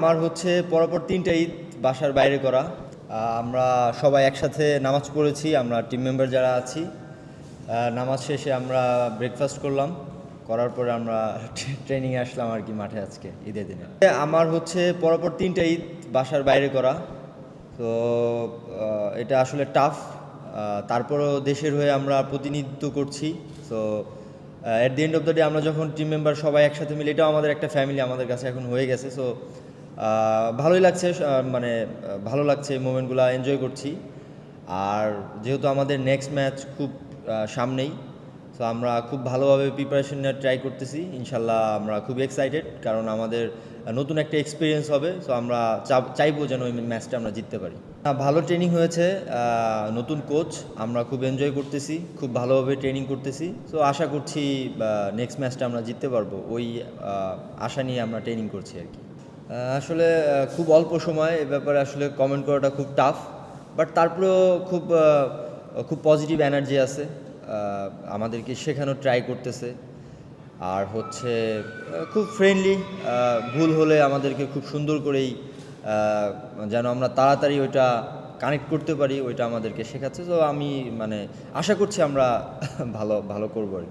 আমার হচ্ছে পরপর ৩টা ঈদ বাসার বাইরে করা। আমরা সবাই একসাথে নামাজ পড়েছি, আমরা টিম মেম্বার যারা আছি। নামাজ শেষে আমরা ব্রেকফাস্ট করলাম, করার পরে আমরা ট্রেনিংয়ে আসলাম আর কি মাঠে আজকে ঈদের দিনে। আমার হচ্ছে পরপর 3টা ঈদ বাসার বাইরে করা, তো এটা আসলে টাফ। তারপরও দেশের হয়ে আমরা প্রতিনিধিত্ব করছি। তো at the end of the day আমরা যখন টিম মেম্বার সবাই একসাথে মিলে, এটাও আমাদের একটা ফ্যামিলি আমাদের কাছে এখন হয়ে গেছে। সো ভালোই লাগছে, মানে ভালো লাগছে, এই মোমেন্টগুলো এনজয় করছি। আর যেহেতু আমাদের নেক্সট ম্যাচ খুব সামনেই, সো আমরা খুব ভালোভাবে প্রিপারেশন নেওয়ার ট্রাই করতেছি। ইনশাল্লাহ আমরা খুব এক্সাইটেড, কারণ আমাদের নতুন একটা এক্সপিরিয়েন্স হবে। সো আমরা চাইবো যেন ওই ম্যাচটা আমরা জিততে পারি। ভালো ট্রেনিং হয়েছে, নতুন কোচ, আমরা খুব এনজয় করতেছি, খুব ভালোভাবে ট্রেনিং করতেছি। সো আশা করছি নেক্সট ম্যাচটা আমরা জিততে পারবো, ওই আশা নিয়ে আমরা ট্রেনিং করছি আর কি। আসলে খুব অল্প সময়, এ ব্যাপারে আসলে কমেন্ট করাটা খুব টাফ, বাট তারপরেও খুব খুব পজিটিভ এনার্জি আছে, আমাদেরকে শেখানো ট্রাই করতেছে। আর হচ্ছে খুব ফ্রেন্ডলি, ভুল হলে আমাদেরকে খুব সুন্দর করেই যেন আমরা তাড়াতাড়ি ওইটা কানেক্ট করতে পারি, ওইটা আমাদেরকে শেখাচ্ছে। তো আমি মানে আশা করছি আমরা ভালো ভালো করবো আর কি।